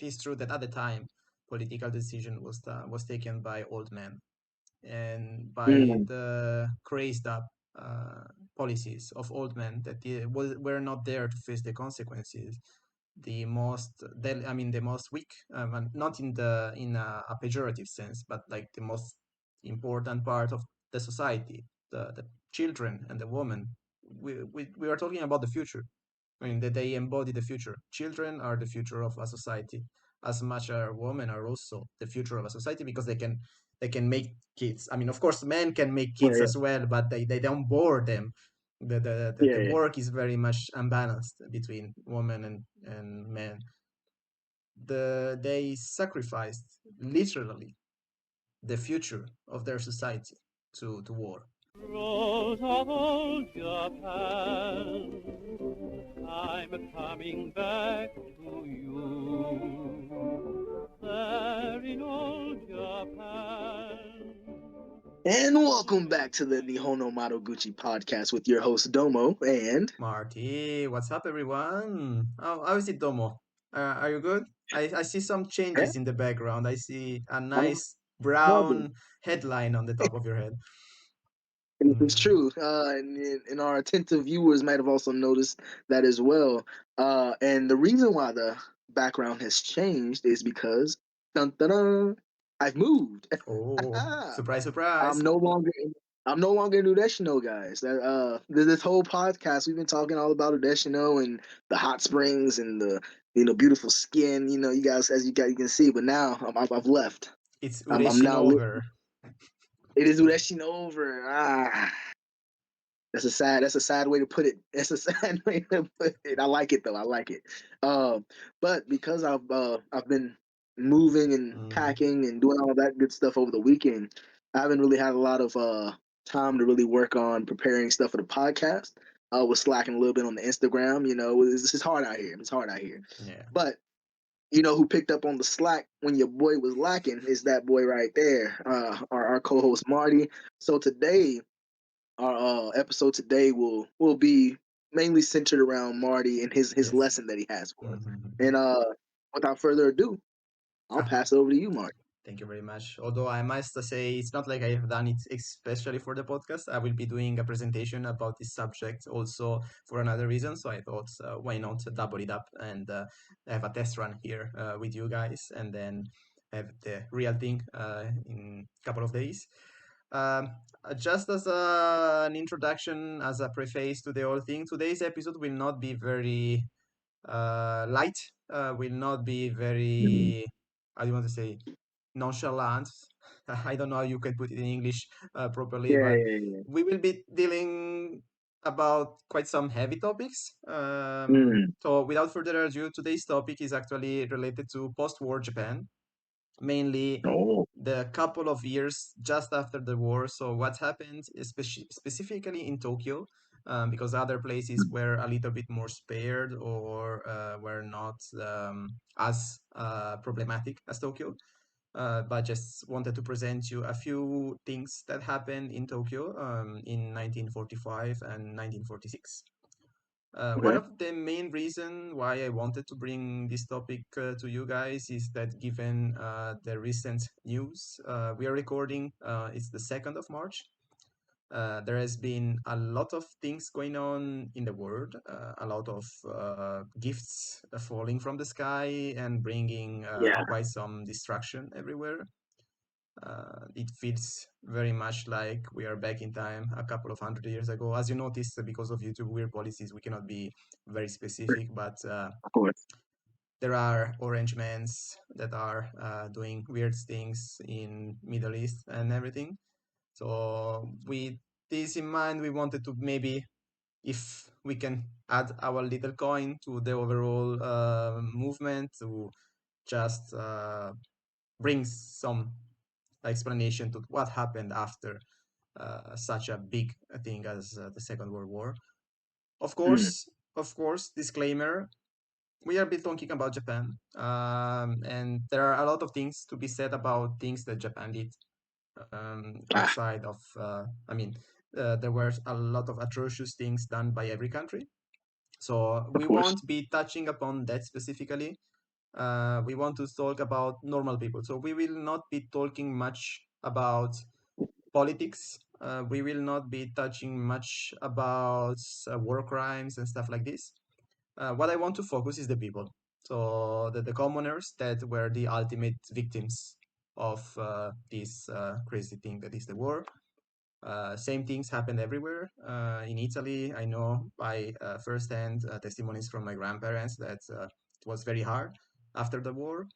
is true that at the time, political decision was taken by old men and by Mm, the crazed up uh, policies of old men that were not there to face the consequences. The most weak, and not in a pejorative sense, but like the most important part of the society, the children and the women. We are talking about the future. I mean, that they embody the future. Children are the future of a society, as much as women are also the future of a society because they can make kids. I mean, of course, men can make yeah, kids as well, but they don't bore them. The yeah, work is very much unbalanced between women and men. They sacrificed literally the future of their society to war. Rose of old Japan, I'm coming back to you. There in old Japan. And welcome back to the Nihon Madoguchi Podcast with your host Domo and Marty, what's up, everyone? How is it, Domo? Are you good? I see some yeah, changes in the background. I see a I'm nice loving. brown headline on the top of your head. And it's Mm. true, and our attentive viewers might have also noticed that as well. And the reason why the background has changed is because dun, dun, dun, I've moved. Oh, I'm surprise, surprise. no longer I'm no longer in Ureshino, guys. This whole podcast we've been talking all about Ureshino and the hot springs and the beautiful skin. You guys as you can see, but now I've left. It's I'm Ureshino now over. it is Ureshino over. That's a sad way to put it. That's a sad way to put it. I like it though. I like it. But because I've been moving and Mm. packing and doing all that good stuff over the weekend, I haven't really had a lot of time to really work on preparing stuff for the podcast. I was slacking a little bit on the Instagram. It's hard out here. It's hard out here. Yeah. But who picked up on the slack when your boy was lacking is that boy right there, our co-host Marty. So today our episode today will be mainly centered around Marty and his Yes. lesson that he has for us. Mhm. And without further ado, I'll pass it over to you, Marty. Thank you very much. Although I must say, it's not like I have done it especially for the podcast. I will be doing a presentation about this subject also for another reason. So I thought, why not double it up and have a test run here with you guys and then have the real thing in a couple of days. Um, just as an introduction, as a preface to the whole thing, today's episode will not be very light, will not be Mhm. very, I do want to say, nonchalant. I don't know how you can put it in English properly, Yeah, but yeah, yeah. we will be dealing about quite some heavy topics. Mm. So, without further ado, today's topic is actually related to post-war Japan, mainly Oh. the couple of years just after the war. So, what happened, specifically in Tokyo, because other places were a little bit more spared or were not as problematic as Tokyo, but just wanted to present you a few things that happened in Tokyo in 1945 and 1946. One Okay. of the main reason why I wanted to bring this topic to you guys is that given the recent news, we are recording, it's the 2nd of March. There has been a lot of things going on in the world, a lot of gifts falling from the sky and bringing Yeah. quite some destruction everywhere. It feels very much like we are back in time a couple of 100 years ago. As you noticed, because of YouTube weird policies, we cannot be very specific, but Of course. there are orange mans that are doing weird things in Middle East and everything. So with this in mind, we wanted to maybe, if we can add our little coin to the overall movement, to just bring some explanation to what happened after such a big thing as the Second World War. Of Mm. course, of course, disclaimer: we are bit talking about Japan, and there are a lot of things to be said about things that Japan did Ah, outside of. I mean, there were a lot of atrocious things done by every country, so of we course. won't be touching upon that specifically. we want to talk about normal people. So we will not be talking much about politics. We will not be touching much about war crimes and stuff like this. What I want to focus is the people. So the commoners that were the ultimate victims of this crazy thing that is the war. Same things happened everywhere. In Italy, I know by first-hand testimonies from my grandparents that it was very hard after the war.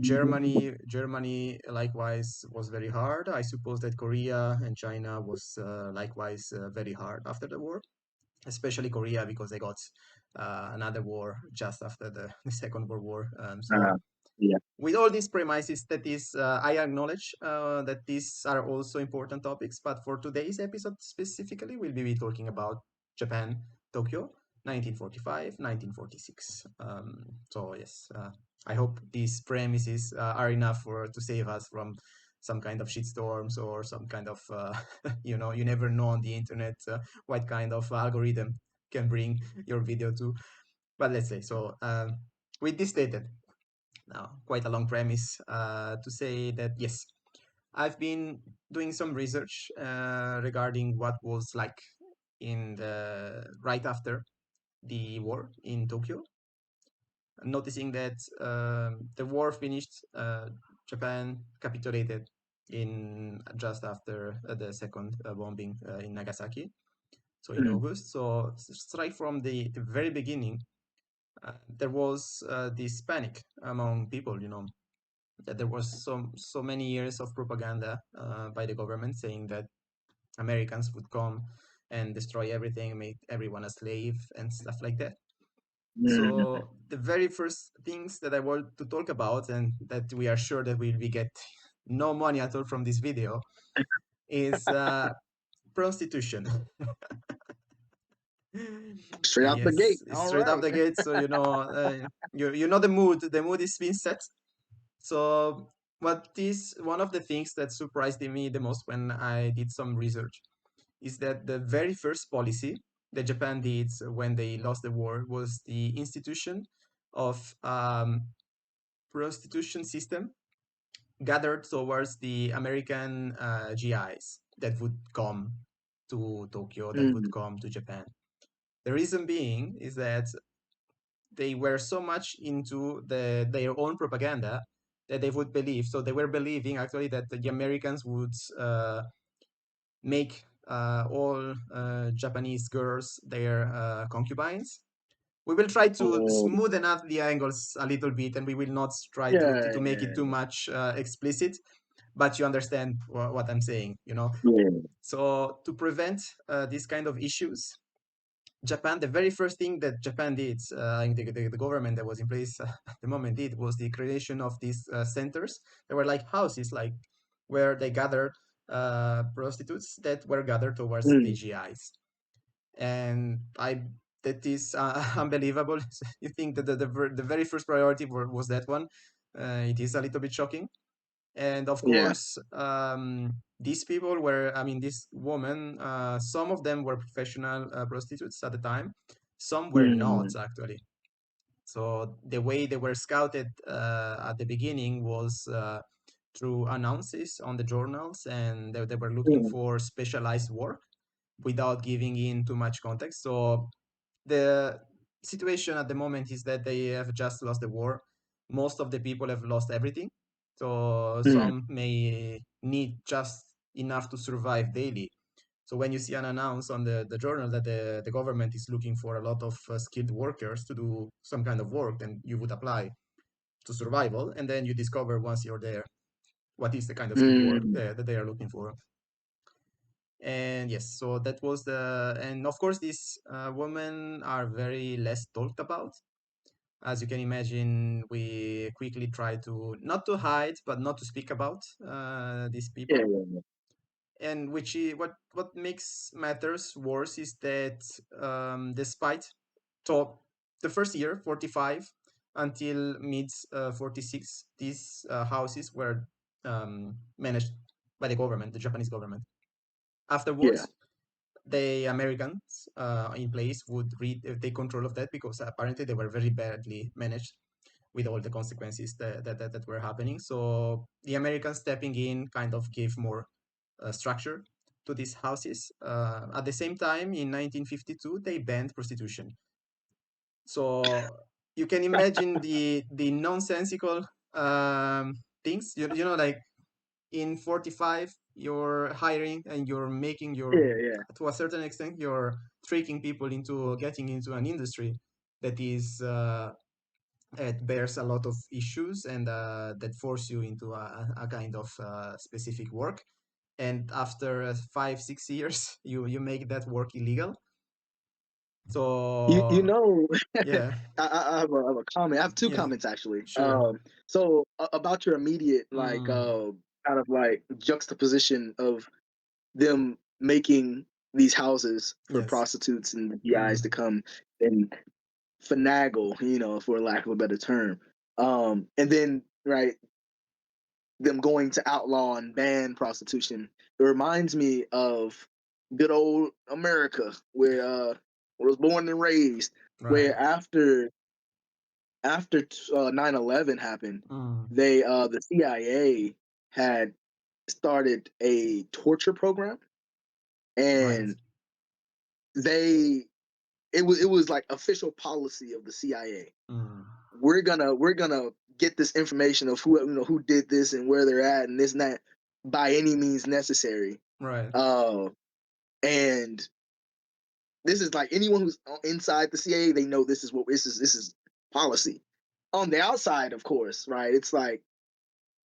Germany likewise was very hard. I suppose that Korea and China was likewise very hard after the war, especially Korea because they got another war just after the Second World War. Uh, yeah. With all these premises, that is, I acknowledge that these are also important topics, but for today's episode specifically, we'll be talking about Japan, Tokyo, 1945, 1946. So yes, I hope these premises are enough to save us from some kind of shitstorms or some kind of, you never know on the internet what kind of algorithm can bring your video to. But let's say, so with this stated, now quite a long premise to say that yes, I've been doing some research regarding what was like in the right after the war in Tokyo, noticing that the war finished, Japan capitulated in just after the second bombing in Nagasaki, so in Mm. August. So right from the very beginning, there was this panic among people, that there was so many years of propaganda by the government saying that Americans would come and destroy everything, make everyone a slave and stuff like that. Mm. So the very first things that I want to talk about, and that we are sure that we get no money at all from this video, is prostitution. Straight out the gate. Yes, it's All straight up right. the gate. So you know the mood. The mood is being set. So what is one of the things that surprised me the most when I did some research is that the very first policy that Japan did when they lost the war was the institution of prostitution system gathered towards the American GIs that would come to Tokyo, that would Mm. come to Japan. The reason being is that they were so much into their own propaganda that they would believe. So they were believing actually that the Americans would make all Japanese girls their concubines. We will try to Oh, smoothen out the angles a little bit, and we will not try to make it too yeah. much explicit. But you understand what I'm saying. Yeah. So to prevent these kind of issues, Japan, the very first thing that Japan did, the government that was in place at the moment did, was the creation of these centers. They were like houses, like where they gathered prostitutes that were gathered towards the Mm. GIs. And that is unbelievable. You think that the very first priority was that one. It is a little bit shocking. And of Yeah. course, these people were, I mean, this woman, some of them were professional prostitutes at the time, some were not Mm. actually. So the way they were scouted at the beginning was through announces on the journals, and they were looking Mm. for specialized work without giving in too much context. So the situation at the moment is that they have just lost the war. Most of the people have lost everything. So Mm. some may need just enough to survive daily. So when you see an announce on the journal that the government is looking for a lot of skilled workers to do some kind of work, then you would apply to survival. And then you discover once you're there what is the kind of skilled work Mm. that they are looking for. And yes, so that was and of course, these women are very less talked about. As you can imagine, we quickly try to not to hide, but not to speak about these Yeah. people. And what makes matters worse is that despite so the first year 45 until mid 46, these houses were managed by the government, the Japanese government. Yeah. Afterwards, the Americans in place would take control of that because apparently they were very badly managed. with all the consequences that were happening. So the Americans stepping in kind of gave more structure to these houses. At the same time, in 1952, they banned prostitution. So you can imagine the nonsensical things. You know, like in 45, you're hiring and you're making your, Yeah, yeah. to a certain extent, you're tricking people into getting into an industry that is it bears a lot of issues and that force you into a kind of specific work. And after 5 6 years, you make that work illegal. You So know, yeah, I have a comment. I have two yes, comments actually. sure. So about your immediate Mm, kind of like juxtaposition of them making these houses for yes. prostitutes and the GIs Mm, to come and finagle, for lack of a better term. And then right, them going to outlaw and ban prostitution. It reminds me of good old America, where I was born and raised, right. where after 9/11 happened, Mm, the CIA had started a torture program, right. and they it was like official policy of the CIA. Mm, We're gonna get this information of who did this and where they're at and this and that by any means necessary. right. Uh, and this is like anyone who's inside the CIA, they know this is policy. On the outside, of course, right? It's like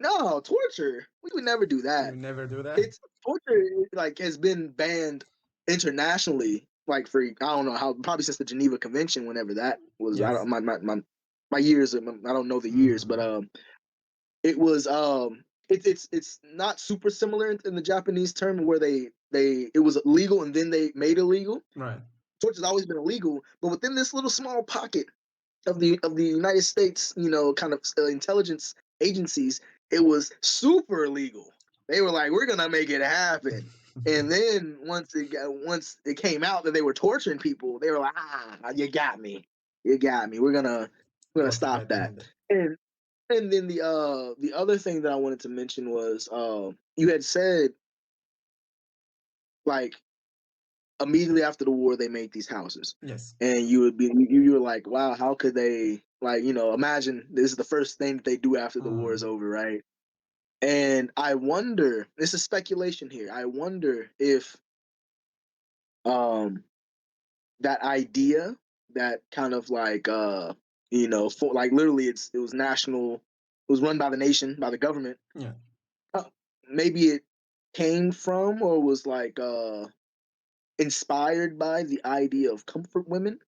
no torture. We would never do You that. never do that? It's torture. Like has been banned internationally. Like for I don't know how probably since the Geneva Convention, whenever that was. I Yes. don't my years. I don't know the years, but Mm, it was it's not super similar in the Japanese term where they it was illegal and then they made illegal. right. Torture's always been illegal, but within this little small pocket of the United States, kind of intelligence agencies, it was super illegal. They were like, "We're gonna make it happen." And then once it came out that they were torturing people, they were like, "Ah, you got me. We're gonna Got stop that." red-handed. And and then the other thing that I wanted to mention was you had said like immediately after the war they made these houses, Yes. and you were like, wow, how could they like imagine this is the first thing that they do after the war is Mm, over, right? And I wonder, this is speculation here, I wonder if um that idea that kind of like for like literally it was national, it was run by the nation, by the government. yeah. uh, Maybe it came from or was like inspired by the idea of comfort women,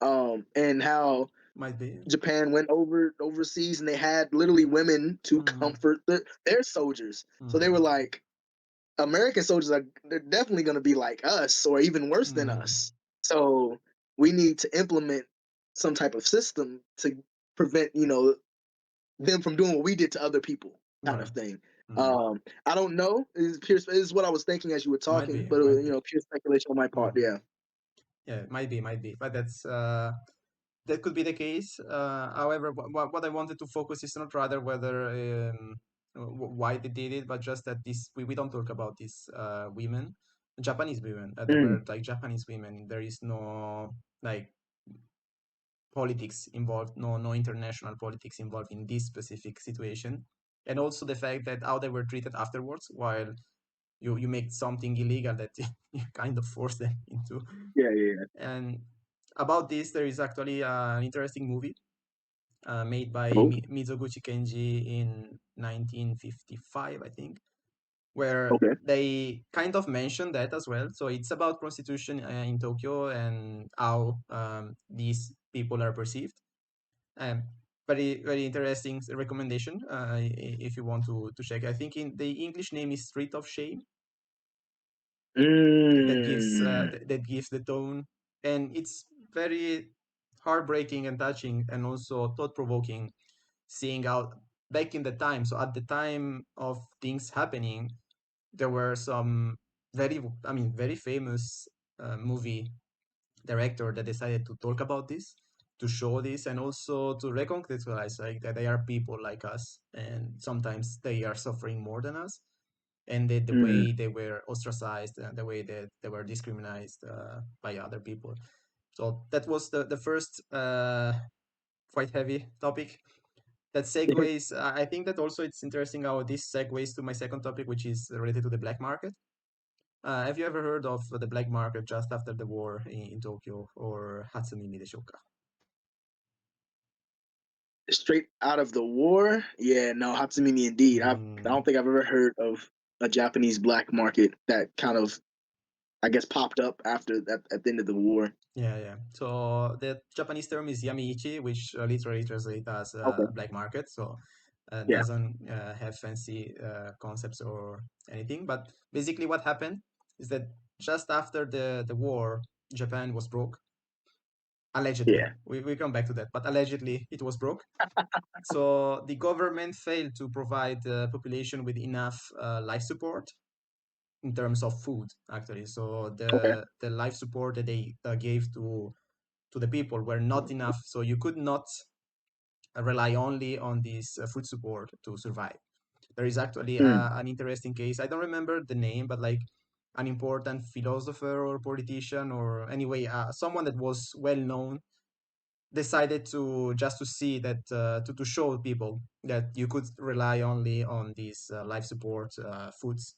and how Might be. Japan went overseas and they had literally women to Mm, comfort their soldiers. So they were mm, like, American soldiers they're definitely going to be like us or even worse than mm, us. So we need to implement some type of system to prevent them from doing what we did to other people, kind of right. thing. Mm. I don't know. This is what I was thinking as you were Might talking, be. but Might be. pure speculation on my part. Mm. Yeah. Yeah, might be. Might be. But that could be the case. However, what I wanted to focus is not rather whether why they did it, but just that we don't talk about these women, Japanese women. They Mm. were like Japanese women. There is no like politics involved, no international politics involved in this specific situation, and also the fact that how they were treated afterwards, while you make something illegal that you kind of force them into. Yeah. Yeah. And about this, there is actually an interesting movie made by Oh. Mizoguchi Kenji in 1955, I think, where Okay. they kind of mention that as well. So it's about prostitution in Tokyo and how these people are perceived. Um, very very interesting recommendation if you want to check. I think in the English name is Street of Shame. Mm. That gives the tone, and it's very heartbreaking and touching, and also thought provoking. Seeing out back in the time, so at the time of things happening, there were some very famous movie director that decided to talk about this, to show this and also to recontextualize like that they are people like us and sometimes they are suffering more than us, and the Mm. way they were ostracized and the way that they were discriminated by other people. So that was the first quite heavy topic that segues. I think that also it's interesting how this segues to my second topic, which is related to the black market. Have you ever heard of the black market just after the war in Tokyo, or Hatsumimi Deshoka? Straight out of the war, yeah, no, Hatsumimi indeed. I Mm, don't think I've ever heard of a Japanese black market that kind of, I guess, popped up after that at the end of the war. yeah, yeah. So the Japanese term is yamiichi, which literally translates as Okay. black market. So Yeah. doesn't have fancy concepts or anything. But basically, what happened is that just after the war, Japan was broke. Allegedly, Yeah. we come back to that, but allegedly it was broke. So the government failed to provide the population with enough life support in terms of food, actually. So Okay. the life support that they gave to the people were not enough. So you could not rely only on this food support to survive. There is actually Mm. an interesting case. I don't remember the name, but like an important philosopher or politician or anyway, someone that was well known decided to just to see that to show people that you could rely only on these life support foods.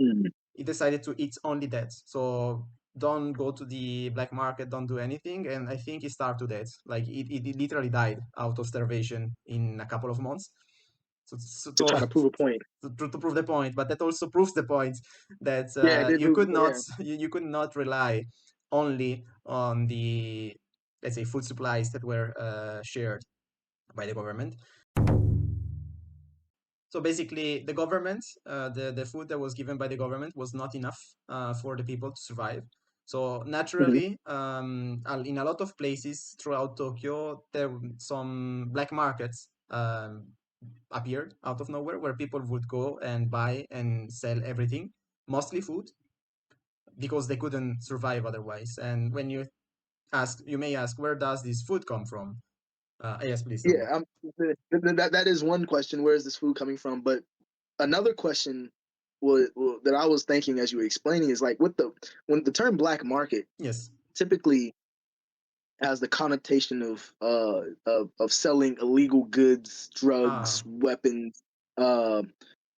Mm. He decided to eat only that. So don't go to the black market, don't do anything. And I think he starved to death. Like it literally died out of starvation in a couple of months. So To try to prove a point. to prove the point, but that also proves the point that Yeah, it did you prove. could not Yeah. you could not rely only on the, let's say, food supplies that were shared by the government. So basically, the government, the food that was given by the government was not enough for the people to survive. So Mhm. naturally, in a lot of places throughout Tokyo, there some black markets appeared out of nowhere where people would go and buy and sell everything, mostly food, because they couldn't survive otherwise. And when you may ask, where does this food come from? Yes, please, Domo. Yeah. That is one question. Where is this food coming from? But another question that I was thinking as you were explaining is like with the when the term black market Yes. typically has the connotation of selling illegal goods, drugs, Ah, weapons, uh,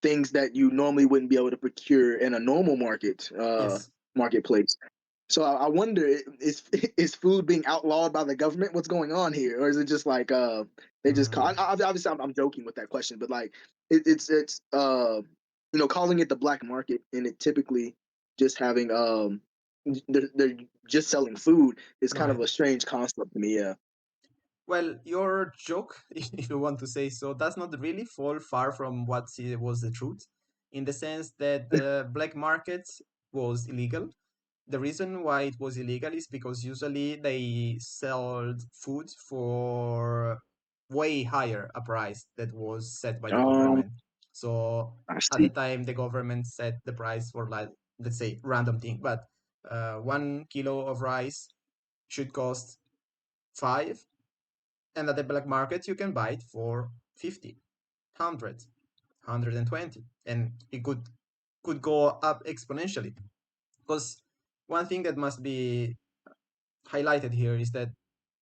things that you normally wouldn't be able to procure in a normal yes. marketplace. So I wonder, is is food being outlawed by the government? What's going on here, or is it just like they just call? Mm. Obviously, I'm joking with that question, but like it's calling it the black market and it typically just having they're just selling food is kind of Right. a strange concept to me. Yeah. Well, your joke, if you want to say so, does not really fall far from what was the truth, in the sense that the black market was illegal. The reason why it was illegal is because usually they sold food for way higher a price that was set by the Um, government. So I at the see. time, the government set the price for, like, let's say, random thing, but 1 kilo of rice should cost five, and at the black market you can buy it for 50, 100, 120, and it could go up exponentially. Because one thing that must be highlighted here is that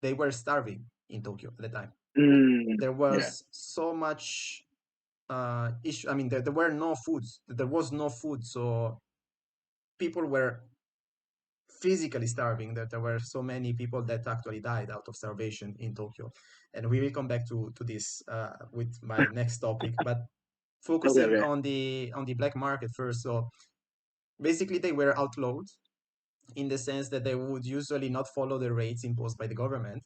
they were starving in Tokyo at the time. Mm, There yeah. was so much issue. I mean, there were no foods. There was no food, so people were physically starving. That there were so many people that actually died out of starvation in Tokyo, and we will come back to this with my next topic. But Okay. focusing Okay. on the black market first. So basically, they were outlawed in the sense that they would usually not follow the rates imposed by the government,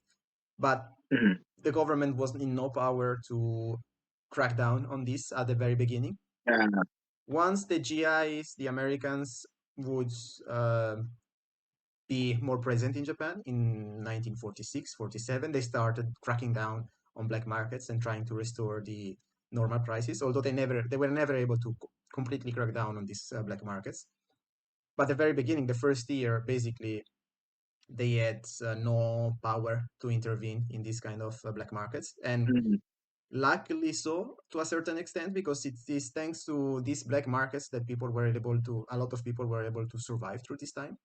but Mhm. the government was in no power to crack down on this at the very beginning. Yeah. Once the GIs, the Americans, would uh, be more present in Japan in 1946, 47, they started cracking down on black markets and trying to restore the normal prices, although they were never able to completely crack down on these black markets. But at the very beginning, the first year, basically, they had no power to intervene in these kind of black markets, and Mm, luckily so to a certain extent, because it is thanks to these black markets that a lot of people were able to survive through this time.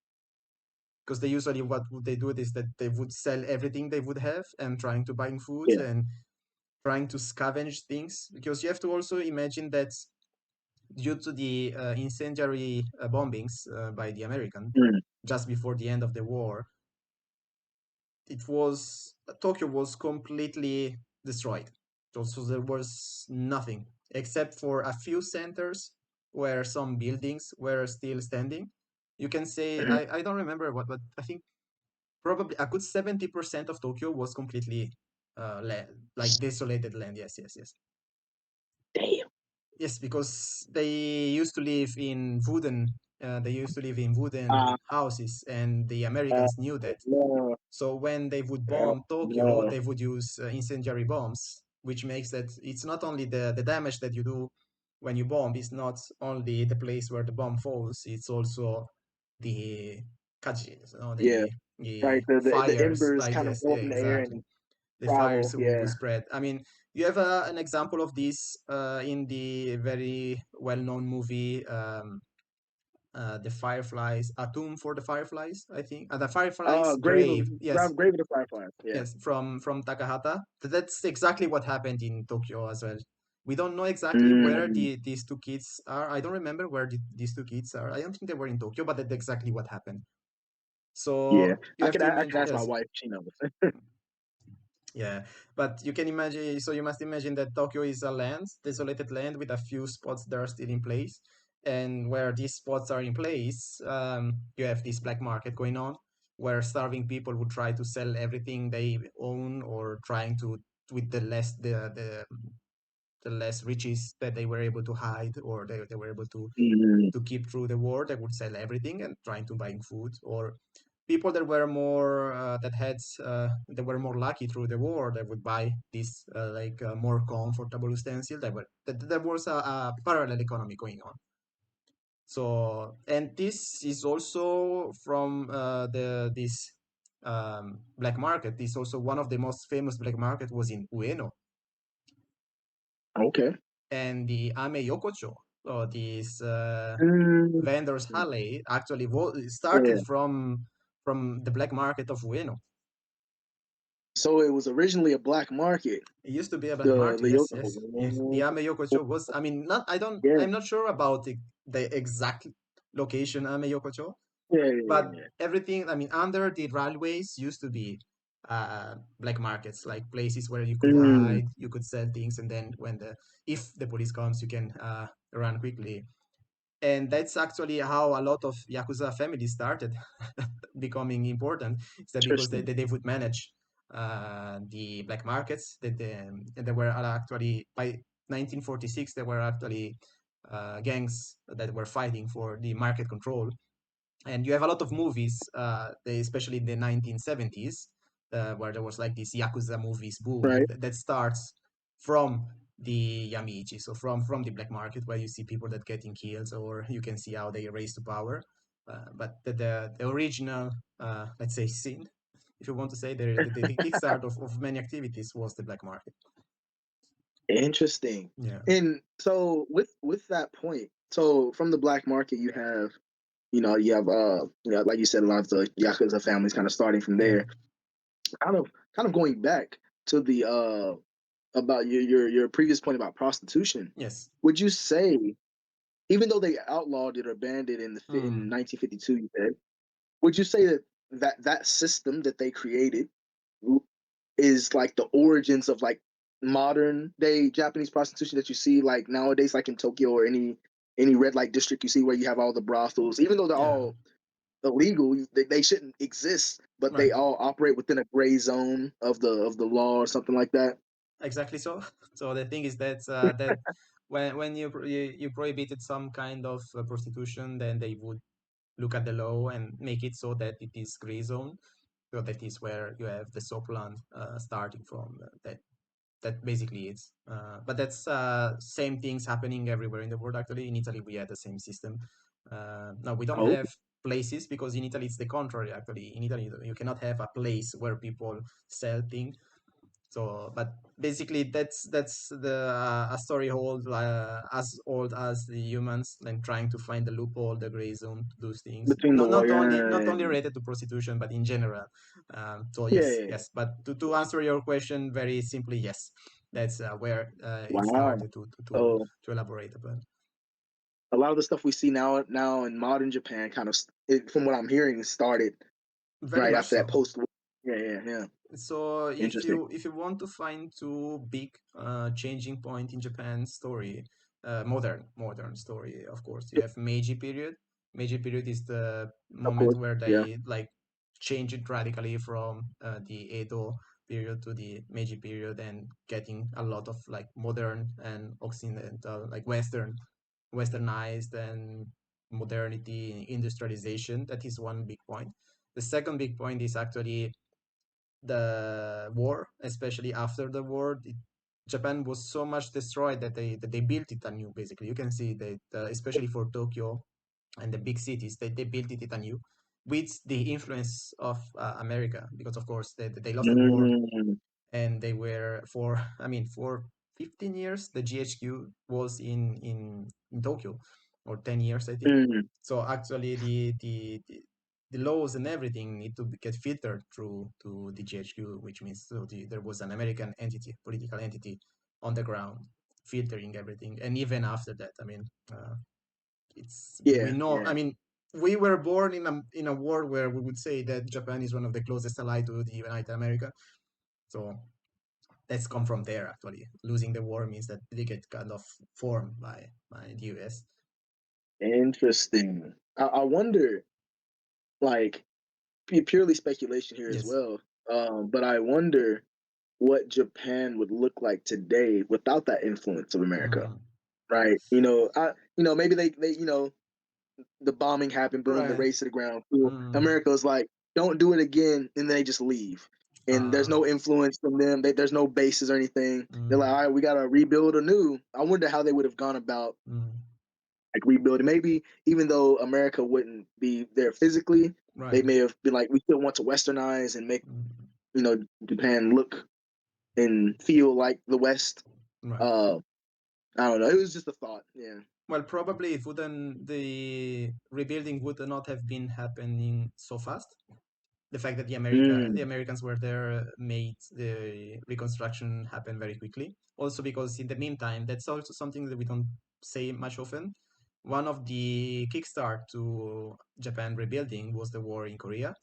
Because they usually, what would they do is that they would sell everything they would have and trying to buy food yeah. and trying to scavenge things, because you have to also imagine that due to the incendiary bombings by the American Mm, just before the end of the war, it was Tokyo was completely destroyed. So there was nothing except for a few centers where some buildings were still standing. You can say, mhm. I don't remember what, but I think probably a good 70% of Tokyo was completely like desolated land. Yes, yes, yes. Damn. Yes, because they used to live in Uh, wooden houses, and the uh, Americans knew that. no, So when they would no, bomb Tokyo, no. they would use incendiary bombs, which makes that it's not only the damage that you do when you bomb, it's not only the place where the bomb falls, it's also the kaji, Yeah, right. the The fires, embers like kind of yes, go up in the air exactly. and The travel. fires will Yeah. spread. I mean, you have an example of this in the very well-known movie the Fireflies, A Tomb for the Fireflies, I think. The Fireflies Grave, yes, Grave of the Fireflies. Yeah. yes, from Takahata. That's exactly what happened in Tokyo as well. We don't know exactly where Mm, these two kids are. I don't remember where these two kids are. I don't think they were in Tokyo, but that's exactly what happened. yeah. So you have to I can imagine, ask my yes, wife. She knows. yeah, but you can imagine, so you must imagine that Tokyo is a land, desolated land with a few spots that are still in place. And where these spots are in place, you have this black market going on where starving people would try to sell everything they own or trying to, with the less riches that they were able to hide or they were able Mm, to keep through the war, they would sell everything and trying to buying food, or people that were more that were more lucky through the war, they would buy this more comfortable utensil. There was a parallel economy going on. So, and this is also from the this black market. This also one of the most famous black market was in Ueno, okay. and the Ame Yokocho, or this Mm, vendors alley, actually started yeah. from the black market of Ueno. So it was originally a black market. It used to be a black market, The yes, Yoko. yes. If the Ame Yokocho was, I mean, not, Yeah. I'm not sure about the exact location Ame Yokocho, Yeah. Yeah. but Yeah. everything, I mean, under the railways used to be black markets, like places where you could Mm, hide, you could sell things, and then if the police comes, you can run quickly. And that's actually how a lot of Yakuza families started becoming important. Is that because interesting. they would manage the black markets, and there were actually, by 1946, there were actually gangs that were fighting for the market control. And you have a lot of movies, especially in the 1970s, where there was like this Yakuza movies boom Right. that starts from the Yamiichi, so from the black market, where you see people that getting killed, or you can see how they raise to power. But the original, let's say, sin, if you want to say, the kickstart of many activities was the black market. Interesting. Yeah. And so with that point, so from the black market, you have like you said, a lot of the Yakuza families kind of starting from Yeah. there. Kind of going back to the about your previous point about prostitution. Yes. Would you say, even though they outlawed it or banned it in Mm. 1952, you said, would you say that that system that they created is like the origins of like modern day Japanese prostitution that you see like nowadays, like in Tokyo or any red light district you see where you have all the brothels, even though they're Yeah. all illegal, they shouldn't exist, but Right. they all operate within a gray zone of the law or something like that. Exactly so. So the thing is that when you prohibited some kind of prostitution, then they would look at the law and make it so that it is gray zone. So that is where you have the soap land starting from. That basically is. But that's same things happening everywhere in the world. Actually, in Italy we had the same system. Now we don't Oh, have. places, because in Italy it's the contrary. Actually, in Italy you cannot have a place where people sell things. So, but basically that's the a story old as the humans, and trying to find the loophole, the gray zone to do things. between the war. Not only related to prostitution, but in general. So Yeah, yes, yeah, yeah. yes. But to answer your question very simply, yes, that's where it Wow. started So to elaborate about. a lot of the stuff we see now in modern Japan, kind of, from what I'm hearing, started Very right much after that so. post war. Yeah, yeah, yeah. So Interesting. if you want to find two big changing point in Japan's story, modern story, of course, you have Meiji period. Meiji period is the Of moment course. where Yeah. they like change it radically from the Edo period to the Meiji period, and getting a lot of like modern and occidental, like westernized and modernity, industrialization. That is one big point. The second big point is actually the war, especially after the war. Japan was so much destroyed that they built it anew. Basically, you can see that especially for Tokyo and the big cities, they built it anew with the influence of America, because of course they lost the war, Mm, and they were for I mean for 15 years the GHQ was in Tokyo, or 10 years I think. mm, So actually the laws and everything need to get filtered through to the GHQ, which means there was an American entity, political entity on the ground filtering everything. And even after that, I mean, it's we yeah, know. I yeah. mean, we were born in a world where we would say that Japan is one of the closest allies to the United America. So that's come from there actually. Losing the war means that they get kind of formed by the US. Interesting. I wonder, like, purely speculation here as Yes. well. But I wonder what Japan would look like today without that influence of America, Mm. right? Maybe they, the bombing happened, boom, the Right. race to the ground, cool. Mm. America's like, don't do it again, and they just leave. And there's Uh, no influence from them. There's no bases or anything. They're like, mm. all right, we gotta rebuild anew. I wonder how they would have gone about Mm. like rebuilding. Maybe even though America wouldn't be there physically, they Right. may have been like, we still want to westernize and make Mm. Japan look and feel like the West. Right. Uh, I don't know. It was just a thought. Yeah. Well, probably it wouldn't the rebuilding would not have been happening so fast. The fact that the Mm, Americans were there made the reconstruction happen very quickly. Also because in the meantime, that's also something that we don't say much often. One of the kickstart to Japan rebuilding was the war in Korea.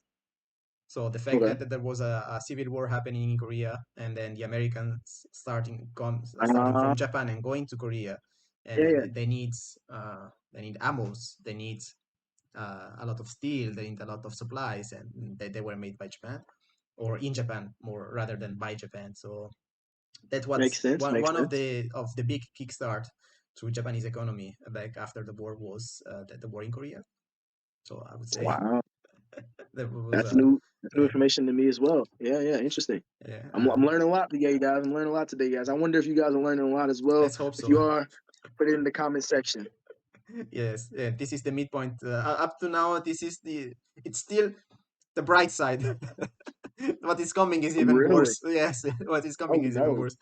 So the fact okay. that there was a civil war happening in Korea, and then the Americans starting Uh, from Japan and going to Korea, and yeah, yeah. they need ammos, they need a lot of steel, they need a lot of supplies, and they were made by Japan, or in Japan more rather than by Japan. So that Makes was sense. Makes one sense. of the big kickstart to Japanese economy back after the war was the war in Korea. So I would say Wow. that was That's new. That's new yeah, information to me as well. Yeah, yeah. Interesting. yeah. I'm learning a lot today, guys. I'm learning a lot today, guys. I wonder if you guys are learning a lot as well. Let's hope If so. you are, put it in the comment section. Yes, yeah, this is the midpoint. Up to now, it's still the bright side. What is coming is even Really? worse. Yes, what is Oh coming is even no. worse.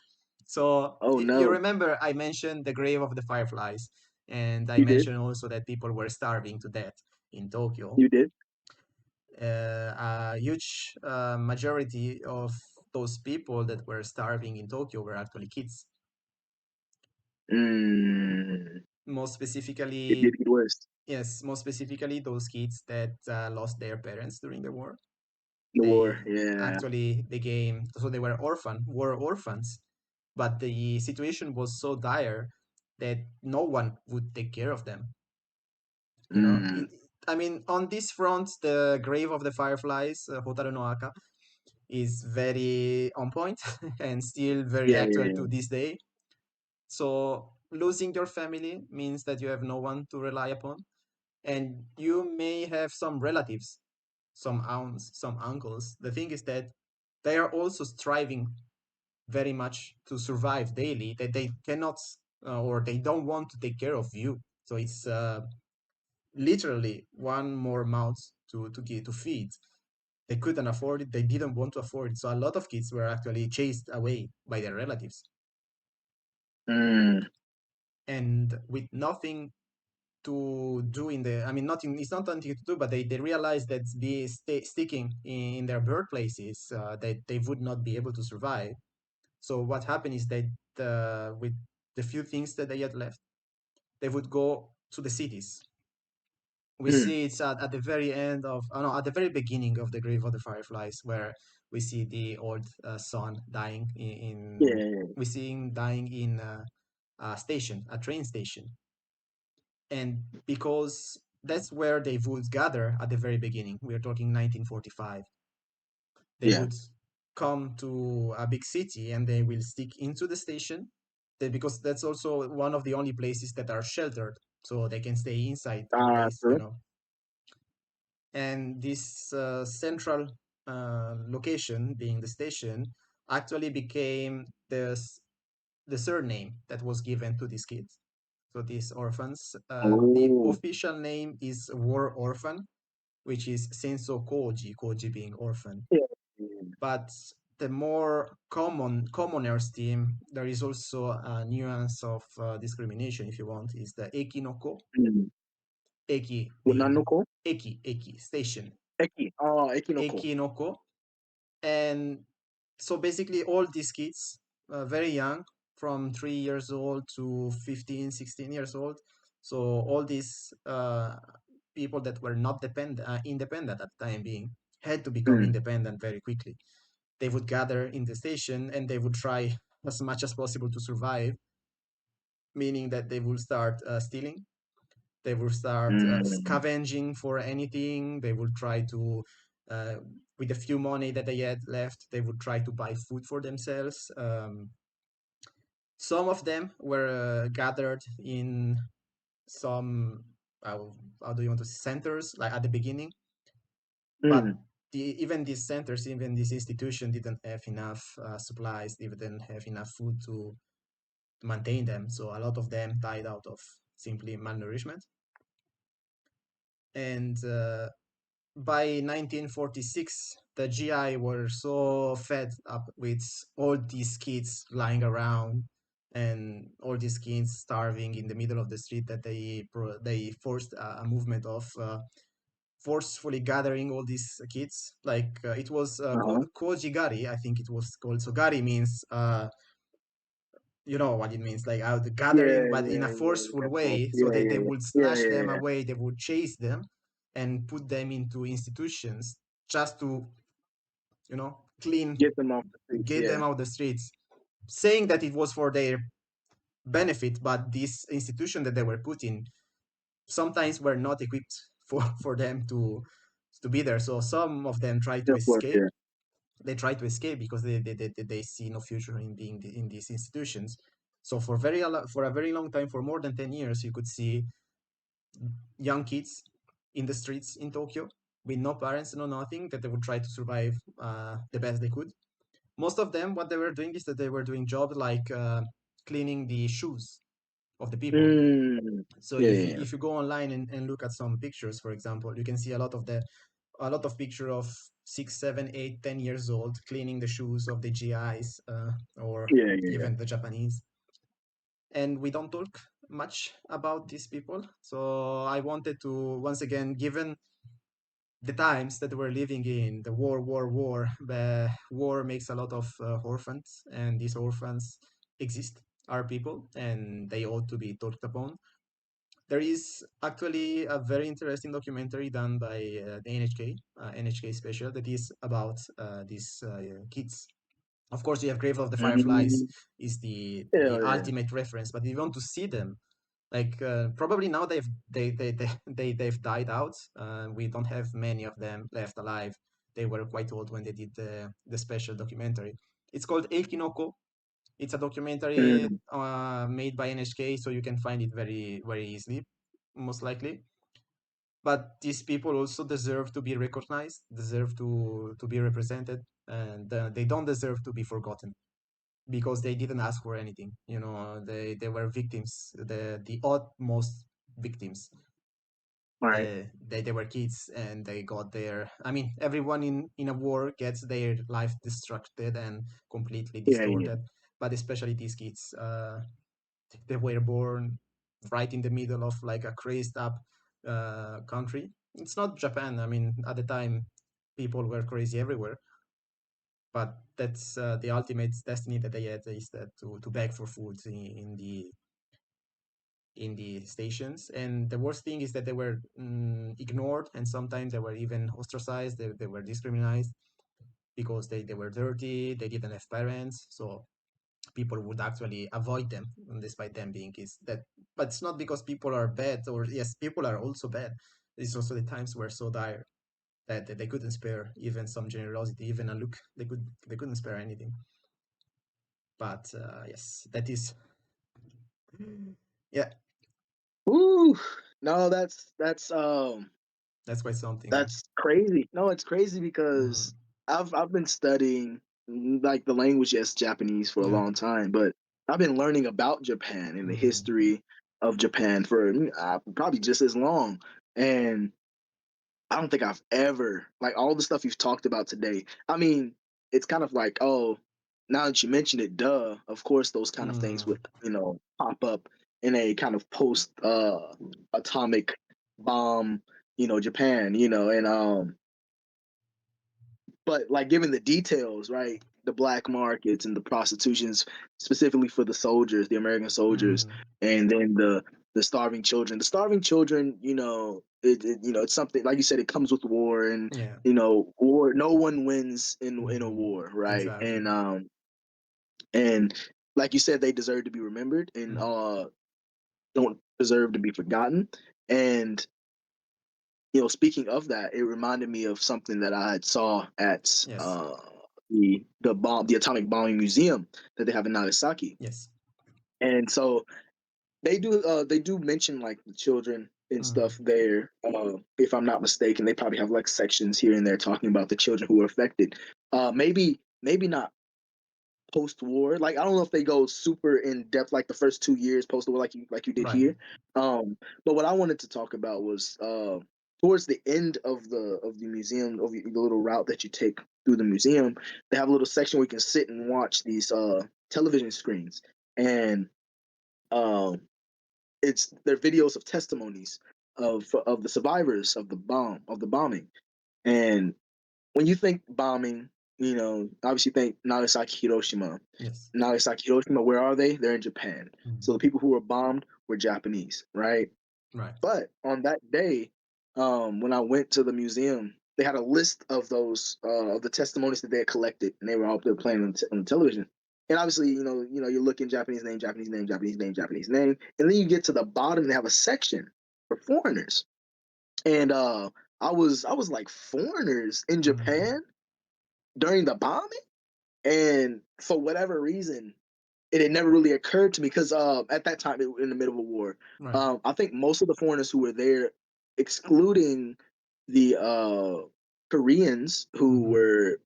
So Oh you no. remember I mentioned the grave of the fireflies, and I You did. mentioned also that people were starving to death in Tokyo. You did. A huge majority of those people that were starving in Tokyo were actually kids. Mm, Most it did specifically, get worse. yes, most specifically those kids that lost their parents during the war. The war. They Yeah. actually became, so they were orphans, but the situation was so dire that no one would take care of them. You know, Mm, I mean, on this front, the grave of the fireflies, Hotaru no Aka, is very on point and still very yeah, yeah, actual yeah. to this day. So losing your family means that you have no one to rely upon, and you may have some relatives, some aunts, some uncles. The thing is that they are also striving very much to survive daily, that they cannot or they don't want to take care of you. So literally one more mouth to feed. They couldn't afford it. They didn't want to afford it. So a lot of kids were actually chased away by their relatives, Mm. and with nothing to do in the. I mean, nothing. It's not nothing to do, but they realized that sticking in their birthplaces, they would not be able to survive. So what happened is that with the few things that they had left, they would go to the cities. We Mm. see it's at the very end of, oh no, at the very beginning of the Grave of the Fireflies, where we see the old son dying Yeah, in, yeah, we see him dying in a station, a train station. And because that's where they would gather at the very beginning, we're talking 1945, they yeah. would come to a big city and they will stick into the station, because that's also one of the only places that are sheltered, so they can stay inside a place, you True. know. And this central location, being the station, actually became the surname that was given to these kids. So these orphans, the Oh, official name is War Orphan, which is Senso Koji, Koji being orphan. yeah. Yeah. But the more commoner team, there is also a nuance of discrimination, if you want, is the Ekinoko. Mm. Eki, the Nanoko? Eki station. Eki. Oh, Ekinoko. Ekinoko. And so basically all these kids, very young, from 3 years old to 15, 16 years old. So all these people that were not independent at the time being, had to become Mm. independent very quickly. They would gather in the station and they would try as much as possible to survive, meaning that they would start stealing. They will start Mm. scavenging for anything. They will try to, uh, with the few money that they had left, they would try to buy food for themselves. Some of them were gathered in some, how do you want to say, centers, like at the beginning. But Mm. even these centers, even this institution didn't have enough supplies, they didn't have enough food to maintain them. So a lot of them died out of simply malnourishment. And by 1946, the GI were so fed up with all these kids lying around and all these kids starving in the middle of the street that they forced a movement of forcefully gathering all these kids. Like it was Uh-huh. Kojigari, I think it was called. So gari means you know what it means, like the Yeah, gathering, but in a yeah, yeah. forceful That's all. way. So Yeah, they yeah, would yeah, snatch yeah, them yeah. away, they would chase them and put them into institutions just to, you know, clean, Get them off the streets. get Yeah, them out the streets, saying that it was for their benefit. But this institution that they were put in sometimes were not equipped for them to be there. So some of them tried to of course. escape. Yeah. They try to escape because they see no future in being in these institutions. So for a very long time, for more than 10 years, you could see young kids in the streets in Tokyo with no parents, no nothing, that they would try to survive the best they could. Most of them, what they were doing is that they were doing jobs like cleaning the shoes of the people. Mm. So Yeah, if yeah, you, yeah. if you go online and look at some pictures, for example, you can see a lot of picture of 6, 7, 8, 10 years old cleaning the shoes of the GIs or Yeah, yeah, yeah. even the Japanese. And we don't talk much about these people. So I wanted to once again, given the times that we're living in, the the war makes a lot of orphans, and these orphans exist, are people, and they ought to be talked upon. There is actually a very interesting documentary done by the NHK special, that is about these kids. Of course, you have Grave of the Fireflies Mm. is the Hell yeah. ultimate reference, but if you want to see them, like probably now they've died out. We don't have many of them left alive. They were quite old when they did the special documentary. It's called El Kinoko. It's a documentary Mm. made by NHK, so you can find it very very easily, most likely. But these people also deserve to be recognized, deserve to be represented, and they don't deserve to be forgotten because they didn't ask for anything. You know, they were victims, the utmost victims. All right. They were kids and they got their. I mean, everyone in a war gets their life destructed and completely Yeah, yeah. distorted, but especially these kids. They were born right in the middle of like a crazed up country. It's not Japan. I mean, at the time, people were crazy everywhere. But that's the ultimate destiny that they had is that to beg for food in the stations. And the worst thing is that they were ignored, and sometimes they were even ostracized. They were discriminated because they were dirty. They didn't have parents, so people would actually avoid them despite them being kids. That, but it's not because people are bad, or yes, people are also bad. It's also the times were so dire that they couldn't spare even some generosity, even a look. They couldn't spare anything. But yes, that is yeah, Ooh, no, that's quite something. that's crazy. No, it's crazy Mm, because I've been studying like the language, yes, Japanese for a yeah. long time, but I've been learning about Japan and the Mm, history of Japan for probably just as long. And I don't think I've ever like all the stuff you've talked about today. I mean, it's kind of like, oh, now that you mention it, duh, of course those kind of things mm, would, pop up in a kind of post atomic bomb, Japan, and but like given the details, right? The black markets and the prostitutions specifically for the soldiers, the American soldiers, mm, and then the starving children. The starving children, it's something like you said. It comes with war, and yeah. war. No one wins in a Mm, war, right? exactly. And like you said, they deserve to be remembered and Mm, don't deserve to be forgotten. And speaking of that, it reminded me of something that I had saw at yes. the atomic bombing museum that they have in Nagasaki. Yes. And so they do mention like the children and Mm, stuff there. If I'm not mistaken, they probably have like sections here and there talking about the children who were affected. Maybe not post war. Like I don't know if they go super in depth like the first 2 years post war like you did right. here. But what I wanted to talk about was towards the end of the museum of the little route that you take through the museum. They have a little section where you can sit and watch these television screens, and um, it's they're videos of testimonies of the survivors of the bombing. And when you think bombing, obviously think Nagasaki, Hiroshima. Yes. Nagasaki, Hiroshima, where are they? They're in Japan. So Mm, the people who were bombed were Japanese, right? right. But on that day, when I went to the museum, they had a list of those of the testimonies that they had collected, and they were all there playing on the television. And obviously, you're looking Japanese name, Japanese name, Japanese name, Japanese name, and then you get to the bottom, and they have a section for foreigners. And I was like, foreigners in Mm, Japan during the bombing, and for whatever reason, it had never really occurred to me because at that time in the middle of a war, right. I think most of the foreigners who were there, excluding the Koreans who Mm, were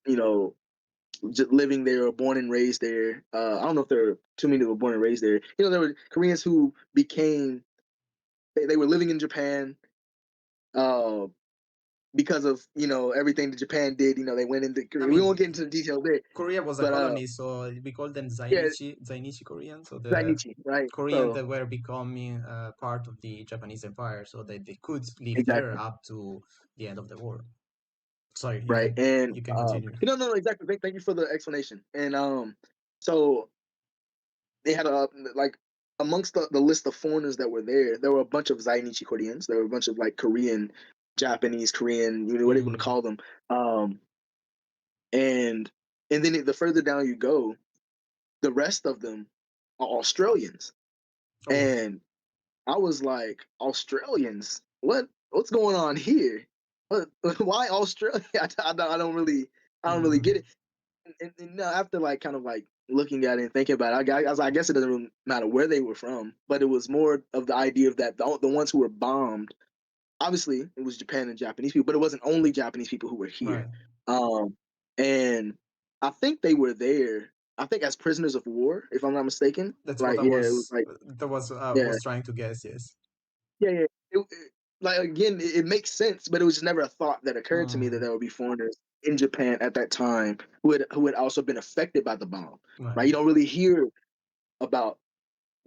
just living there or born and raised there. I don't know if there are too many that were born and raised there. There were Koreans who became they were living in Japan. Uh, because of everything that Japan did, they went into I Korea. We mean, won't get into the details there, Korea was a but colony, so we call them yeah, Zainichi Korean. So the Zainichi, right? Koreans So that were becoming part of the Japanese Empire, so that they could live there exactly. up to the end of the war. Sorry, Right. And you can continue. no, exactly. Thank you for the explanation. And so they had a like amongst the list of foreigners that were there were a bunch of Zainichi Koreans. There were a bunch of like Korean, Japanese, Korean, what do you want to Mm, call them? Um, and then the further down you go, the rest of them are Australians. oh, And I was like, Australians? What's going on here? What, why Australia? I don't really get mm, it. And now after like kind of like looking at it and thinking about it, I guess it doesn't really matter where they were from, but it was more of the idea of that the ones who were bombed. Obviously, it was Japan and Japanese people, but it wasn't only Japanese people who were here. right. Um, and I think they were there. I think as prisoners of war, if I'm not mistaken. That's what Like I yeah, it was was like that yeah, was trying to guess. Yes. yeah, yeah. like again, it makes sense, but it was just never a thought that occurred to me that Mm, there would be foreigners in Japan at that time who had also been affected by the bomb. right, Right? You don't really hear about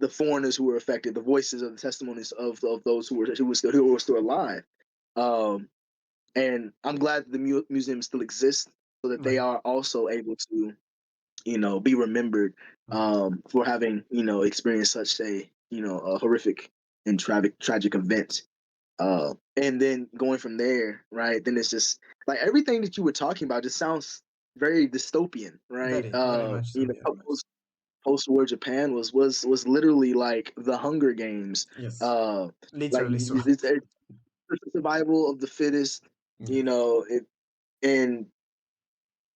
the foreigners who were affected, the voices of the testimonies of those who were still alive. Um, and I'm glad that the museum still exists so that they right, are also able to, be remembered right, for having, experienced such a horrific and tragic event. And then going from there, right? Then it's just like everything that you were talking about just sounds very dystopian, right? very, very much so. Yes, Post-war Japan was literally like the Hunger Games. yes, Uh, like literally so. it's the survival of the fittest, you Yes. know, it, and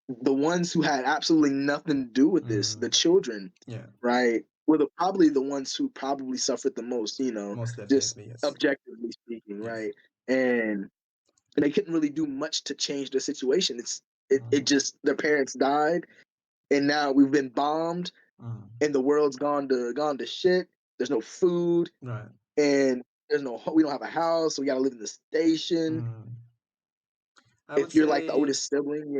the ones who had absolutely nothing to do with this, the Mm, children, yeah, right, were probably the ones who probably suffered the most, most just definitely. Yes, objectively speaking, yes. right? And they couldn't really do much to change the situation. It Mm, just their parents died, and now we've been bombed, mm, and the world's gone to shit. There's no food, right. and we don't have a house, so we gotta live in the station. Mm. I would If you're like the say oldest sibling,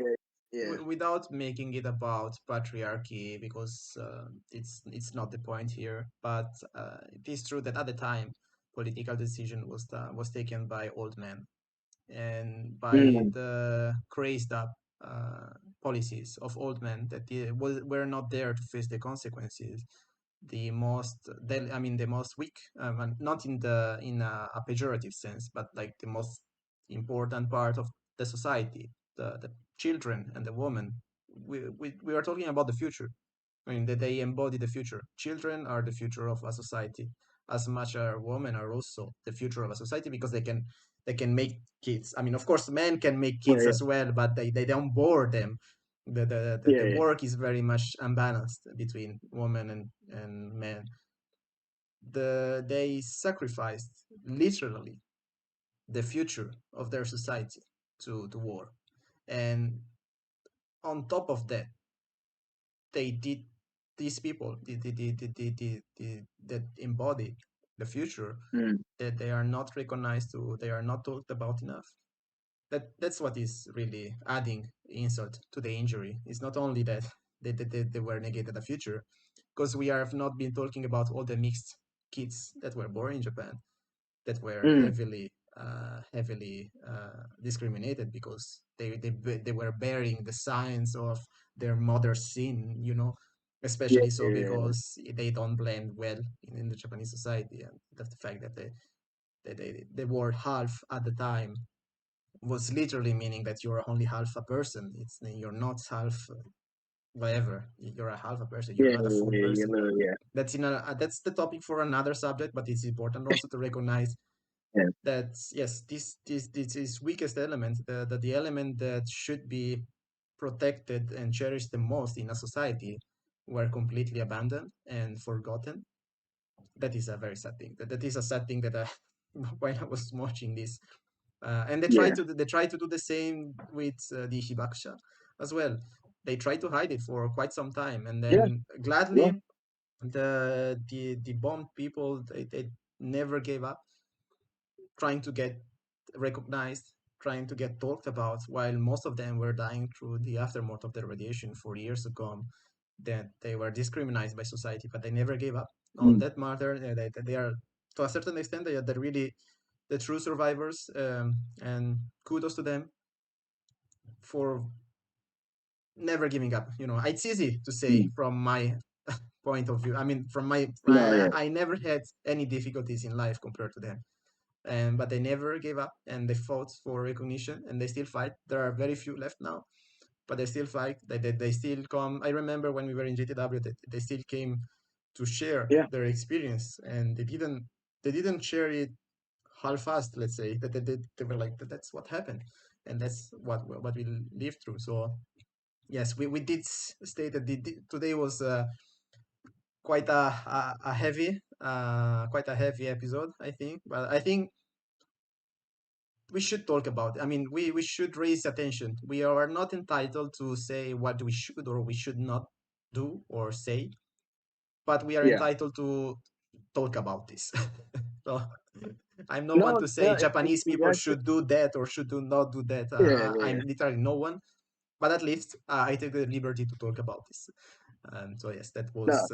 yeah, without making it about patriarchy, because it's not the point here. But it is true that at the time, political decision was taken by old men and by mm, the crazed up uh, policies of old men that were not there to face the consequences. The most weak, and not in a pejorative sense, but like the most important part of the society, the children and the women. We are talking about the future. I mean, that they embody the future. Children are the future of a society, as much as women are also the future of a society because they can make kids. I mean, of course, men can make yeah, kids as well, but they don't bore them. The yeah, work is very much unbalanced between women and men. They sacrificed literally the future of their society to war, and on top of that, they did these people that embody the future mm, that they are not recognized to, they are not talked about enough. That's what is really adding insult to the injury. It's not only that they were negated the future, because we have not been talking about all the mixed kids that were born in Japan that were mm, heavily discriminated because they were bearing the signs of their mother's sin, yeah, especially so yeah, because they don't blend well in the Japanese society, and the fact that they were half at the time was literally meaning that you're only half a person. You're not half whatever. You're a half a person. You're yeah, not a full yeah, person. yeah, That's the topic for another subject, but it's important also to recognize yeah, that yes, this is weakest element, the element that should be protected and cherished the most in a society were completely abandoned and forgotten. That is a very sad thing. That is a sad thing that while I was watching this, and yeah, they try to do the same with the Hibakusha as well. They try to hide it for quite some time, and yeah, then yeah, gladly the bombed people they never gave up trying to get recognized, trying to get talked about, while most of them were dying through the aftermath of the radiation for years to come, that they were discriminated by society, but they never gave up on mm, that matter. They are, to a certain extent, they are really the true survivors, and kudos to them for never giving up. It's easy to say mm. from my point of view. I mean, from my, No, yeah, I never had any difficulties in life compared to them, but they never gave up and they fought for recognition and they still fight. There are very few left now, but they still fight. They still come. I remember when we were in GTW, they still came to share yeah, their experience, and they didn't share it half-assed. Let's say that they were like that's what happened, and that's what we lived through. So yes, we did state that today was quite a heavy quite a heavy episode, I think, but I think we should talk about it. I mean, we should raise attention. We are not entitled to say what we should or we should not do or say, but we are yeah, entitled to talk about this. So I'm no one No, to say yeah, Japanese people exactly. should do that or should do not do that. Yeah, I'm yeah. literally no one, but at least I take the liberty to talk about this. So yes, that No, was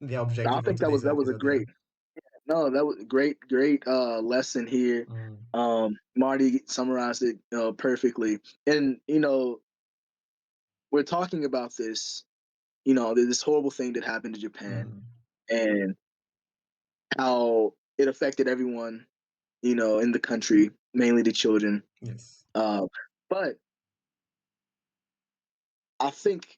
the I objective of think today's that was a episode. Yeah. great. No, that was great lesson here. Mm, Marty summarized it perfectly, and we're talking about this. This horrible thing that happened to Japan, mm, and how it affected everyone, in the country, mainly the children. yes. Uh, but I think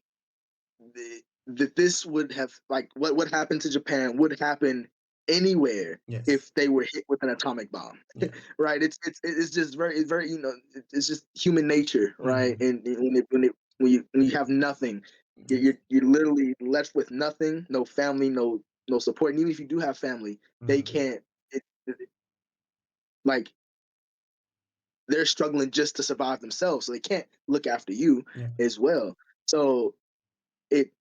that this would have, like, what happened to Japan would happen anywhere Yes. if they were hit with an atomic bomb, Yeah. right? It's just very it's just human nature, right? Mm, And when you have nothing, yes. you're literally left with nothing, no family, no support, and even if you do have family, they Mm, can't. Like, they're struggling just to survive themselves, so they can't look after you yeah. as well. So it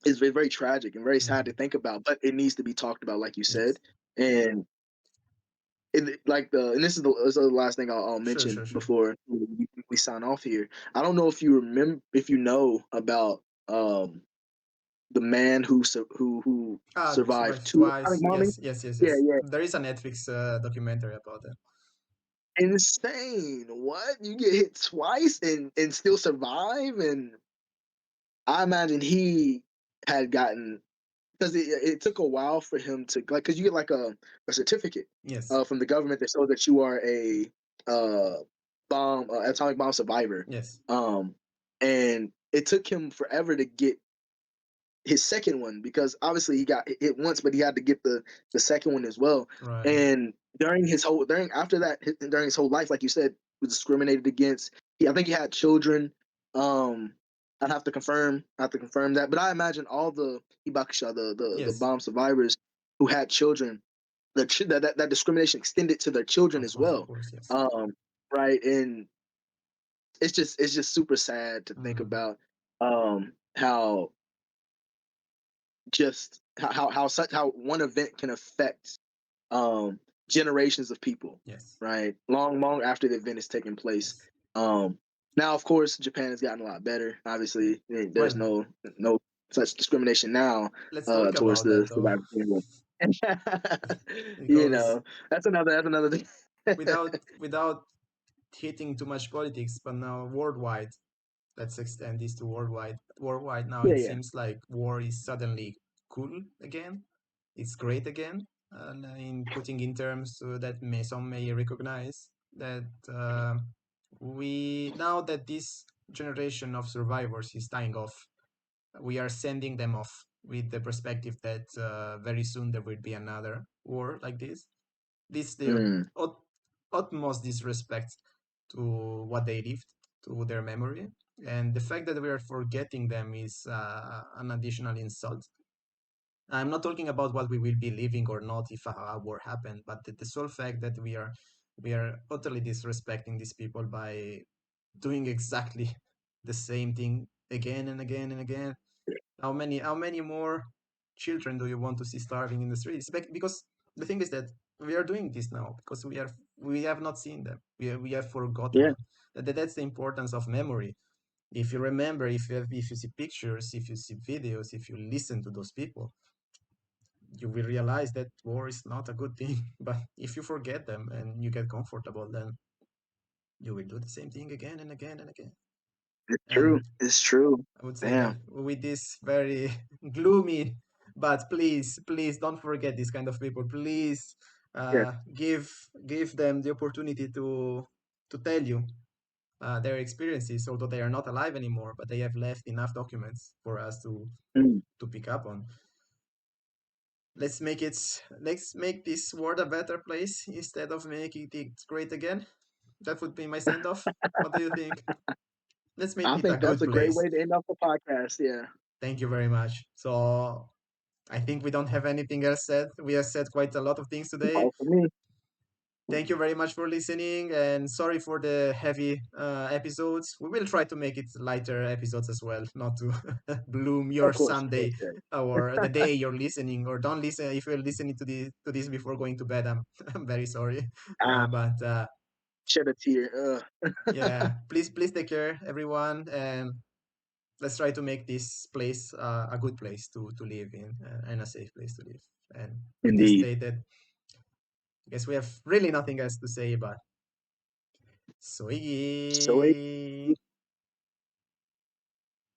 is very tragic and very sad to Mm, think about, but it needs to be talked about, like you yes. said. And and this is the last thing I'll Sure. mention Sure. Sure. before we sign off here. I don't know if you remember, if you know about the man who Who survived survived two atomic twice? bombings. Yes. Yes. Yes. Yeah, Yes. yeah, There is a Netflix documentary about that. insane. What, you get hit twice and still survive? And I imagine he had gotten, because it took a while for him to, like, because you get like a certificate Yes. from the government that shows that you are a uh, atomic bomb survivor. Yes. Um, and it took him forever to get his second one, because obviously he got hit once, but he had to get the second one as well. Right. And during after that, during his whole life, like you said, was discriminated against. I think he had children. Um, I have to confirm that, but I imagine all the hibakusha, the Yes. bomb survivors who had children, that discrimination extended to their children as Of well. course. Yes. Um, right, and it's just super sad to think Mm, about how just how one event can affect um generations of people, yes. right? Long after the event has taken place. Yes. Um, Now, of course, Japan has gotten a lot better. Obviously, there's Well, no such discrimination now let's talk towards about that the though, survivors. you because know, that's another thing. without hitting too much politics, but now worldwide, let's extend this to worldwide. Worldwide now, Yeah, it yeah. seems like war is suddenly cool again. It's great again. In putting in terms that some may recognize that we now that this generation of survivors is dying off, we are sending them off with the perspective that very soon there will be another war like this. This the Mm, utmost disrespect to what they lived, to their memory, and the fact that we are forgetting them is an additional insult. I'm not talking about what we will be living or not if a war happened, but the sole fact that we are utterly disrespecting these people by doing exactly the same thing again and again and again. How many more children do you want to see starving in the streets? Because the thing is that we are doing this now because we have not seen them. We have forgotten yeah, them. That's the importance of memory. If you remember, if you see pictures, if you see videos, if you listen to those people, you will realize that war is not a good thing. But if you forget them and you get comfortable, then you will do the same thing again and again and again. it's true. And It's true. I would say that Damn. with this very gloomy, but please don't forget these kind of people. Please Yeah. give them the opportunity to tell you their experiences, although they are not alive anymore, but they have left enough documents for us Mm. to pick up on. Let's make this world a better place instead of making it great again. That would be my send off. What do you think? Let's make I it a think that's good a great place. way to end off the podcast. Yeah. Thank you very much. So I think we don't have anything else said. We have said quite a lot of things today. All for me. Thank you very much for listening, and sorry for the heavy episodes. We will try to make it lighter episodes as well, not to bloom your Of course, Sunday yeah. or the day you're listening. Or don't listen if you're listening to this before going to bed. I'm I'm very sorry, Ah, but shed a tear. yeah, please take care, everyone, and let's try to make this place a good place to live in and a safe place to live. And with this Indeed. stated, I guess we have really nothing else to say, but So soy